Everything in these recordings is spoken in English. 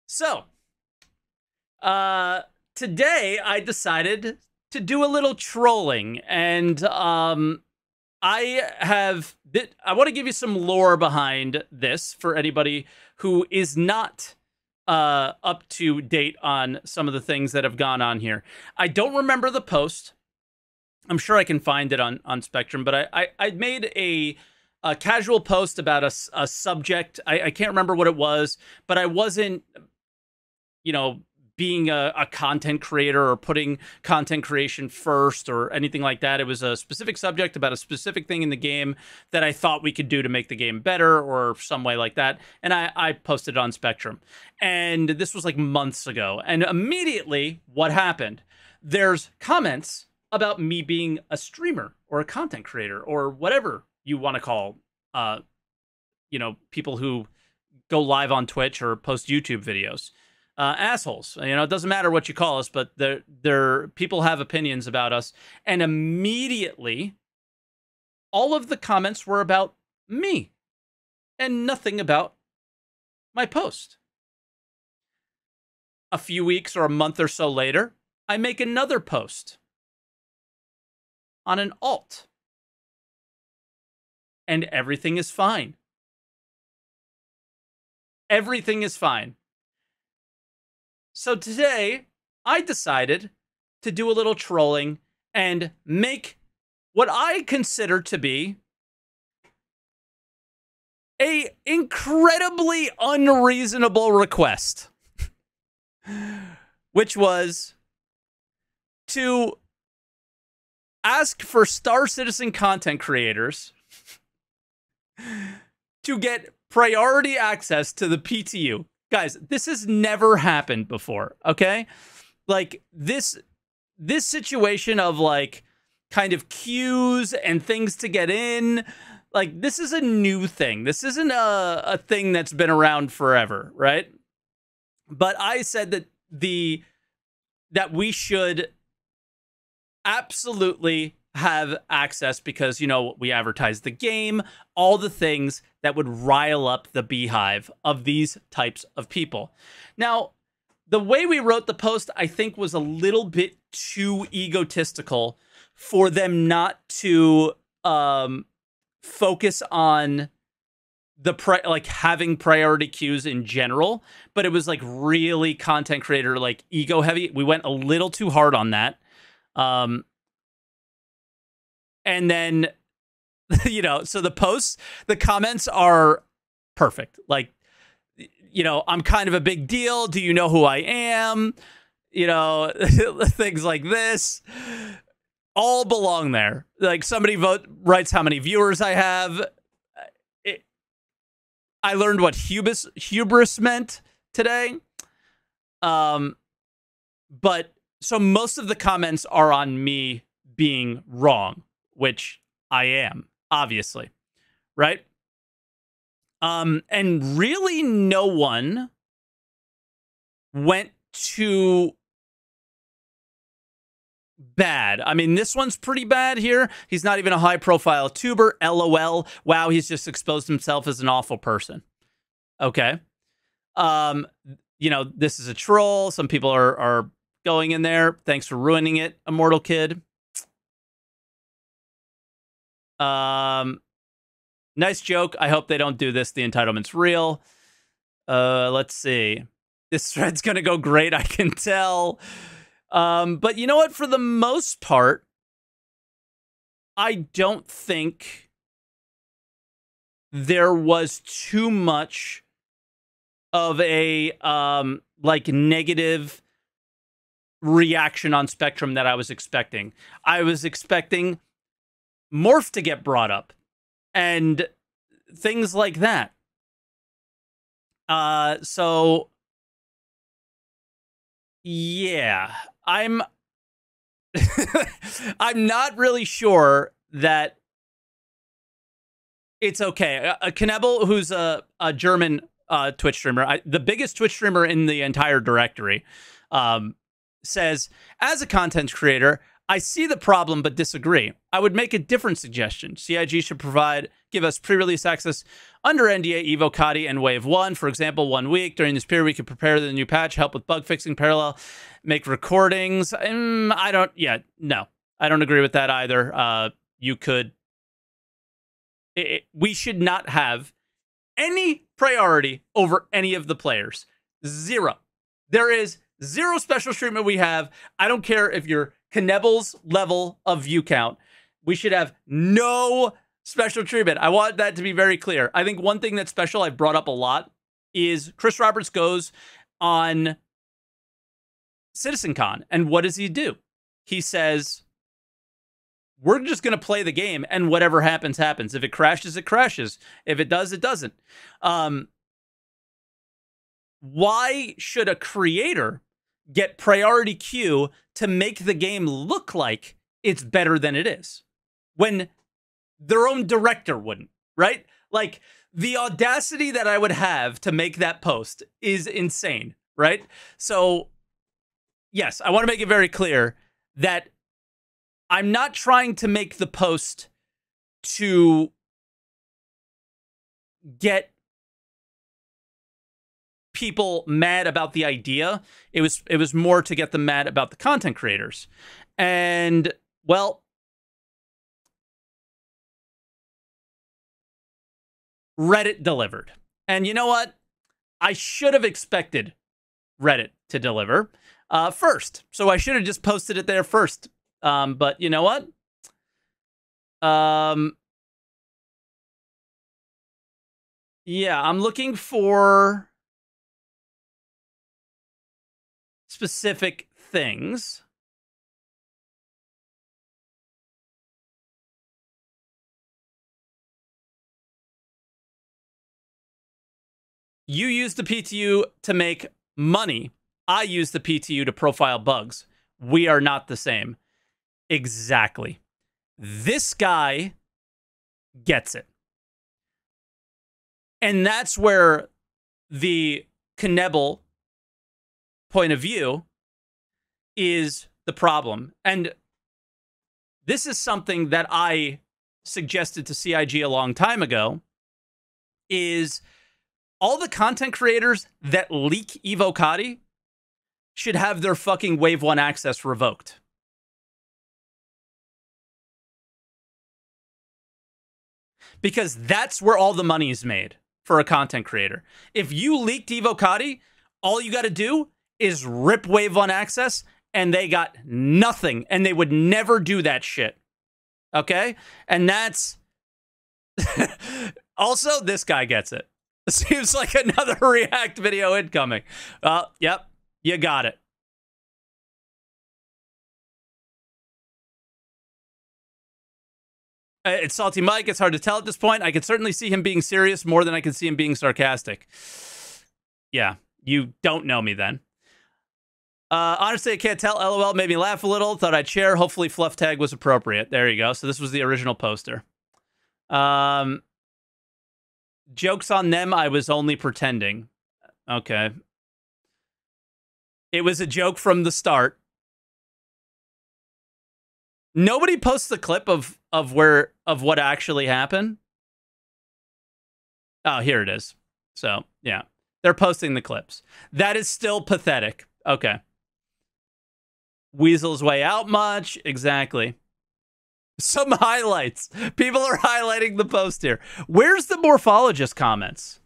So, today I decided to do a little trolling, and I want to give you some lore behind this for anybody who is not up to date on some of the things that have gone on here. I don't remember the post. I'm sure I can find it on Spectrum, but I made a casual post about a subject. I can't remember what it was, but I wasn't, being a content creator or putting content creation first or anything like that. It was a specific subject about a specific thing in the game that I thought we could do to make the game better or some way like that. And I posted it on Spectrum. And this was like months ago. And immediately, what happened? There's comments about me being a streamer or a content creator or whatever you want to call, people who go live on Twitch or post YouTube videos. Assholes. It doesn't matter what you call us, but people have opinions about us. And immediately, all of the comments were about me and nothing about my post. A few weeks or a month or so later, I make another post on an alt. And everything is fine. Everything is fine. So today, I decided to do a little trolling and make what I consider to be a incredibly unreasonable request, which was to ask for Star Citizen content creators to get priority access to the PTU. Guys, this has never happened before, okay? Like, this situation of, like, kind of queues and things to get in, like, this is a new thing. This isn't a thing that's been around forever, right? But I said that we should absolutely have access because, we advertise the game, all the things that would rile up the beehive of these types of people. Now, the way we wrote the post, I think, was a little bit too egotistical for them not to focus on having priority queues in general, but it was like really content creator, like ego heavy. We went a little too hard on that. And then, so the comments are perfect. Like, I'm kind of a big deal. Do you know who I am? Things like this all belong there. Like, somebody writes how many viewers I have. I learned what hubris meant today. But so most of the comments are on me being wrong, which I am, obviously, right? And really no one went too bad. I mean, this one's pretty bad here. He's not even a high-profile tuber. LOL. Wow, he's just exposed himself as an awful person. Okay. This is a troll. Some people are going in there. Thanks for ruining it, Immortal Kid. Nice joke. I hope they don't do this. The entitlement's real. Let's see. This thread's gonna go great, I can tell. But you know what? For the most part, I don't think there was too much of a negative reaction on Spectrum that I was expecting. I was expecting Morph to get brought up and things like that. So yeah, I'm not really sure that it's okay. Knebel, who's a German Twitch streamer, the biggest Twitch streamer in the entire directory, says, as a content creator, I see the problem but disagree. I would make a different suggestion. CIG should give us pre-release access under NDA, Evocati, and Wave 1. For example, 1 week. During this period, we could prepare the new patch, help with bug fixing, parallel, make recordings. No. I don't agree with that either. We should not have any priority over any of the players. Zero. There is zero special treatment we have. I don't care if you're Knebel's level of view count. We should have no special treatment. I want that to be very clear. I think one thing that's special I've brought up a lot is Chris Roberts goes on CitizenCon. And what does he do? He says, we're just going to play the game and whatever happens, happens. If it crashes, it crashes. If it does, it doesn't. Why should a creator get priority queue to make the game look like it's better than it is when their own director wouldn't, right? Like, the audacity that I would have to make that post is insane, right? So, yes, I want to make it very clear that I'm not trying to make the post to get people mad about the idea. It was more to get them mad about the content creators. And, well, Reddit delivered. And you know what? I should have expected Reddit to deliver first. So I should have just posted it there first. But you know what? Yeah, I'm looking for specific things. You use the PTU to make money. I use the PTU to profile bugs. We are not the same. Exactly. This guy gets it. And that's where the Knebel point of view is the problem. And this is something that I suggested to CIG a long time ago, is all the content creators that leak Evocati should have their fucking Wave 1 access revoked. Because that's where all the money is made for a content creator. If you leaked Evocati, all you got to do is rip Wave 1 access, and they got nothing, and they would never do that shit. Okay? And that's... Also, this guy gets it. Seems like another React video incoming. Yep, you got it. It's SaltEMike. It's hard to tell at this point. I can certainly see him being serious more than I can see him being sarcastic. Yeah, you don't know me then. Honestly, I can't tell. LOL made me laugh a little. Thought I'd share. Hopefully, fluff tag was appropriate. There you go. So this was the original poster. Jokes on them. I was only pretending. Okay. It was a joke from the start. Nobody posts the clip of what actually happened. Oh, here it is. So, yeah. They're posting the clips. That is still pathetic. Okay. Weasel's way out much. Exactly. Some highlights. People are highlighting the post here. Where's the morphologist comments?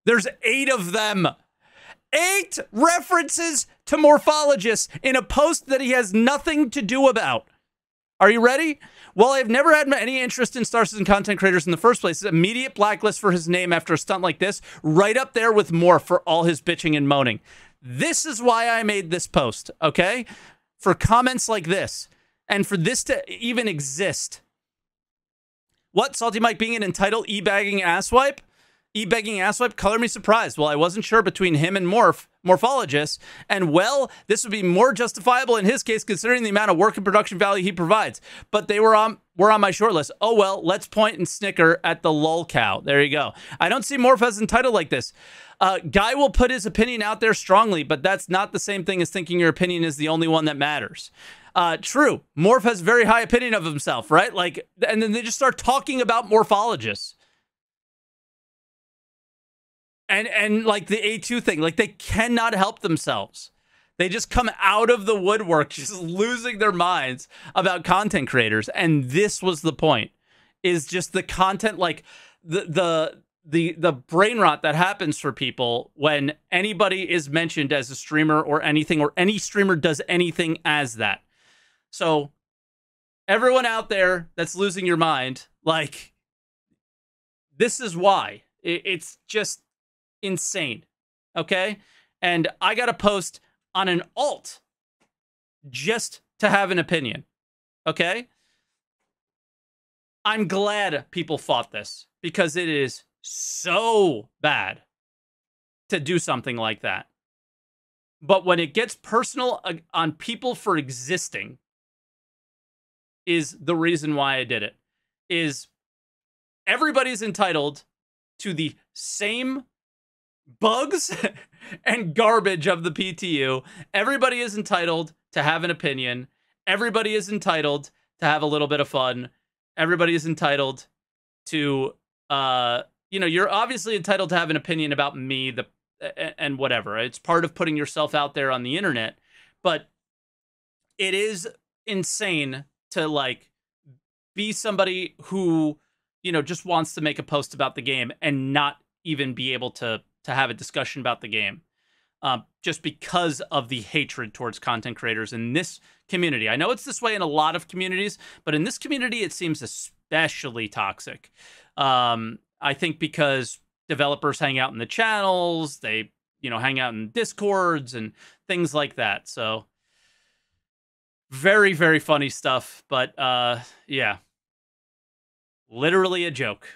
There's 8 of them. 8 references to morphologists in a post that he has nothing to do about. Are you ready? Well, I've never had any interest in Star Citizen content creators in the first place. Immediate blacklist for his name after a stunt like this. Right up there with Morph for all his bitching and moaning. This is why I made this post, okay? For comments like this. And for this to even exist. What? SaltEMike being an entitled e-bagging asswipe? E-begging asswipe? Color me surprised. Well, I wasn't sure between him and Morph. morphologists. And well, this would be more justifiable in his case, considering the amount of work and production value he provides. But they were on my short list. Oh, well, let's point and snicker at the lol cow. There you go. I don't see Morph as entitled like this. Guy will put his opinion out there strongly, but that's not the same thing as thinking your opinion is the only one that matters. True. Morph has a very high opinion of himself, right? Like, and then they just start talking about morphologists. And like the A2 thing, like they cannot help themselves. They just come out of the woodwork, just losing their minds about content creators. And this was the point, is just the content, like the brain rot that happens for people when anybody is mentioned as a streamer or anything, or any streamer does anything as that. So everyone out there that's losing your mind, like, this is why. It's just insane. Okay? And I got to post on an alt just to have an opinion. Okay? I'm glad people fought this, because it is so bad to do something like that. But when it gets personal on people for existing, is the reason why I did it. Is everybody's entitled to the same bugs and garbage of the PTU. Everybody is entitled to have an opinion. Everybody is entitled to have a little bit of fun. Everybody is entitled to, you're obviously entitled to have an opinion about me, and whatever. It's part of putting yourself out there on the internet. But it is insane to, like, be somebody who, just wants to make a post about the game and not even be able to have a discussion about the game, just because of the hatred towards content creators in this community. I know it's this way in a lot of communities, but in this community, it seems especially toxic. I think because developers hang out in the channels, they, hang out in Discords and things like that. So very, very funny stuff. But yeah, literally a joke.